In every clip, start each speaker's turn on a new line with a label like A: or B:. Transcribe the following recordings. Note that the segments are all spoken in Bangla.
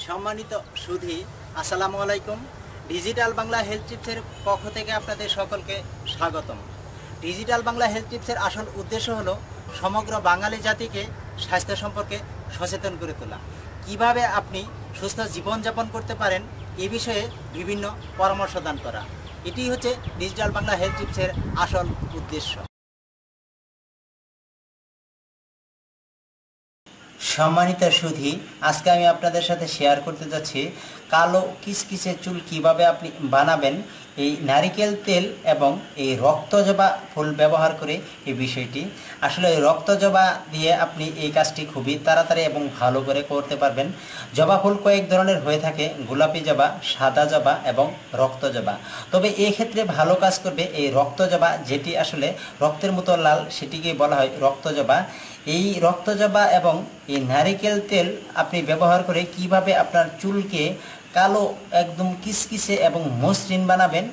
A: সম্মানিত সুধী, আসসালামু আলাইকুম। ডিজিটাল বাংলা হেলথ টিপসের পক্ষ থেকে আপনাদের সকলকে স্বাগতম। ডিজিটাল বাংলা হেলথ টিপসের আসল উদ্দেশ্য হলো সমগ্র বাঙালি জাতিকে স্বাস্থ্য সম্পর্কে সচেতন করে তোলা। কিভাবে আপনি সুস্থ জীবনযাপন করতে পারেন এ বিষয়ে বিভিন্ন পরামর্শ দান করা। এটি হচ্ছে ডিজিটাল বাংলা হেলথ টিপসের আসল উদ্দেশ্য। সম্মানিত সুধী, আজকে আমি আপনাদের সাথে শেয়ার করতে যাচ্ছি কালো কিসকিসে চুল কিভাবে আপনি বানাবেন এই নারিকেল তেল এবং এই রক্তজবা ফুল ব্যবহার করে। এই বিষয়টি আসলে রক্তজবা দিয়ে আপনি এই কাজটি খুবই তাড়াতাড়ি এবং ভালো করে করতে পারবেন। জবা ফুল কয়েক ধরনের হয়ে থাকে, গোলাপি জবা, সাদা জবা এবং রক্তজবা। তবে এই ক্ষেত্রে ভালো কাজ করবে এই রক্তজবা, যেটি আসলে রক্তের মতো লাল, সেটিকে বলা হয় রক্তজবা। এই রক্তজবা এবং এই নারিকেল তেল আপনি ব্যবহার করে কিভাবে আপনার চুলকে কালো একদম কিসকিসে এবং মসৃণ বানাবেন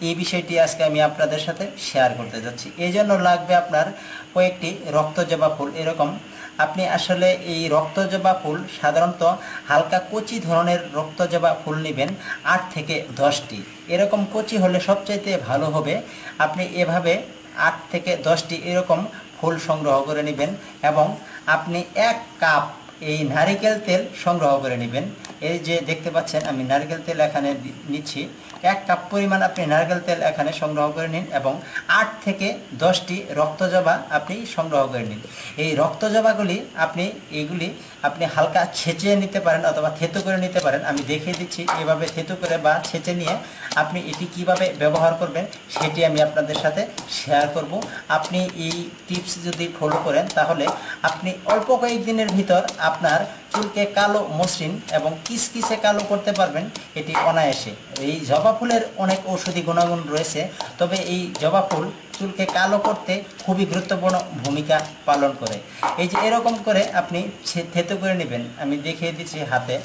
A: এই বিষয়টি আজকে আমি আপনাদের সাথে শেয়ার করতে যাচ্ছি। এই জন্য লাগবে আপনার কয়েকটি রক্তজবা ফুল। এরকম আপনি আসলে এই রক্তজবা ফুল সাধারণত হালকা কচি ধরনের রক্তজবা ফুল নেবেন 8 থেকে 10টি। এরকম কচি হলে সবচাইতে ভালো হবে। আপনি এভাবে 8 থেকে 10টি এরকম ফুল সংগ্রহ করে নেবেন এবং আপনি 1 কাপ এই নারিকেল তেল সংগ্রহ করে নেবেন। এই যে দেখতে পাচ্ছেন আমি নারকেল তেল এখানে নিচ্ছি। 1 কাপ পরিমাণ আপনি নারকেল তেল এখানে সংগ্রহ করে নিন এবং 8 থেকে 10টি রক্তজবা আপনি সংগ্রহ করে নিন। এই রক্তজবাগুলি আপনি হালকা ছেঁচে নিতে পারেন অথবা থেতো করে নিতে পারেন। আমি দেখিয়ে দিচ্ছি এভাবে থেতো করে বা ছেঁচে নিয়ে আপনি এটি কিভাবে ব্যবহার করবেন সেটি আমি আপনাদের সাথে শেয়ার করব। আপনি এই টিপস যদি ফলো করেন তাহলে আপনি অল্প কয়েকদিনের ভিতর আপনার চুলকে কালো মসৃণ এবং কিসকিসে কালো করতে পারবেন, এটি অনায়াসে। এই জবা ফুলের অনেক ঔষধি গুণাগুণ রয়েছে, তবে এই জবা ফুল চুলকে কালো করতে খুবই গুরুত্বপূর্ণ ভূমিকা পালন করে। এই যে এরকম করে আপনি থেতো করে নেবেন, আমি দেখিয়ে দিচ্ছি হাতে।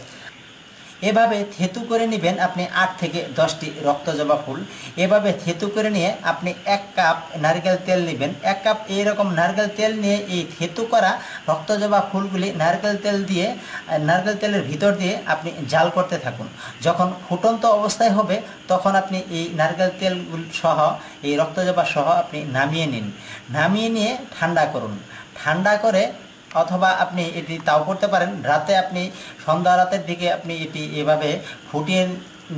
A: এভাবে থেতু করে নেবেন আপনি 8 থেকে 10টি রক্তজবা ফুল। এভাবে থেতু করে নিয়ে আপনি 1 কাপ নারকেল তেল নেবেন। 1 কাপ এইরকম নারকেল তেল নিয়ে এই থেতু করা রক্তজবা ফুলগুলি নারকেল তেলের ভিতর দিয়ে আপনি জাল করতে থাকুন। যখন ফুটন্ত অবস্থায় হবে তখন আপনি এই নারকেল তেলগুলি সহ এই রক্তজবা সহ আপনি নামিয়ে নিন। নামিয়ে নিয়ে ঠান্ডা করুন। ঠান্ডা করে অথবা আপনি এটি তাও করতে পারেন রাতে, আপনি সন্ধ্যা রাতের দিকে আপনি এটি এভাবে ফুটিয়ে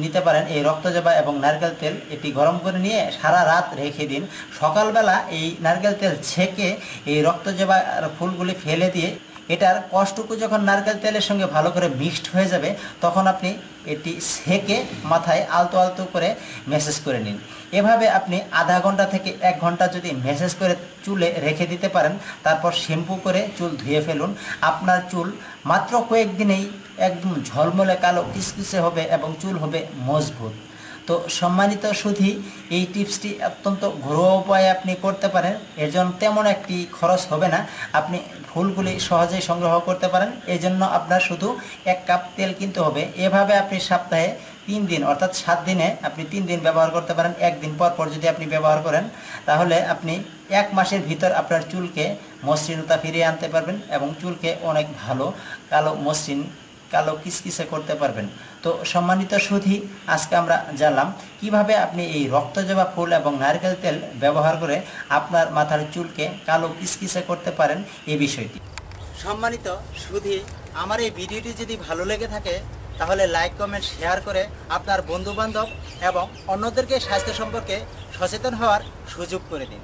A: নিতে পারেন। এই রক্তজবা এবং নারকেল তেল এটি গরম করে নিয়ে সারা রাত রেখে দিন। সকালবেলা এই নারকেল তেল ছেঁকে এই রক্তজবা ফুলগুলি ফেলে দিয়ে এটার কষ্টটুকু যখন নারকেল তেলের সঙ্গে ভালো করে মিক্সড হয়ে যাবে তখন আপনি এটি সেকে মাথায় আলতো আলতো করে ম্যাসেজ করে নিন। এভাবে আপনি আধা ঘন্টা থেকে 1 ঘন্টা যদি ম্যাসেজ করে চুলে রেখে দিতে পারেন, তারপর শ্যাম্পু করে চুল ধুয়ে ফেলুন। আপনার চুল মাত্র কয়েকদিনেই একদম ঝলমলে কালো কিসকিসে হবে এবং চুল হবে মজবুত। তো সম্মানিত সুধী, এই টিপসটি অত্যন্ত ঘরোয়া উপায়ে আপনি করতে পারেন। এর জন্য তেমন একটি খরচ হবে না, আপনি ফুলগুলি সহজেই সংগ্রহ করতে পারেন। এই জন্য আপনার শুধু 1 কাপ তেল কিনতে হবে। এভাবে আপনি সপ্তাহে 3 দিন অর্থাৎ 7 দিনে আপনি 3 দিন ব্যবহার করতে পারেন। 1 দিন পর পর যদি আপনি ব্যবহার করেন তাহলে আপনি 1 মাসের ভিতর আপনার চুলকে মসৃণতা ফিরিয়ে আনতে পারবেন এবং চুলকে অনেক ভালো কালো মসৃণ কালো কিসকিসে করতে পারবেন। তো সম্মানিত সুধী, আজকে আমরা জানলাম কিভাবে আপনি এই রক্তজবা ফুল এবং নারকেল তেল ব্যবহার করে আপনার মাথার চুলকে কালো কিসকিসে করতে পারেন এই বিষয়টি। সম্মানিত সুধী, আমার এই ভিডিওটি যদি ভালো লেগে থাকে তাহলে লাইক, কমেন্ট, শেয়ার করে আপনার বন্ধুবান্ধব এবং অন্যদেরকে স্বাস্থ্য সম্পর্কে সচেতন হওয়ার সুযোগ করে দিন।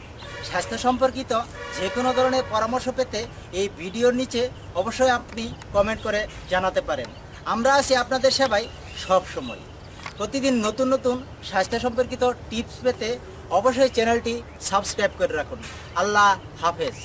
A: স্বাস্থ্য সম্পর্কিত যে কোনো ধরনের পরামর্শ পেতে এই ভিডিওর নিচে অবশ্যই আপনি কমেন্ট করে জানাতে পারেন। আমরা আছি আপনাদের সেবায় সব সময়। প্রতিদিন নতুন নতুন স্বাস্থ্য সম্পর্কিত টিপস পেতে অবশ্যই চ্যানেলটি সাবস্ক্রাইব করে রাখুন। আল্লাহ হাফেজ।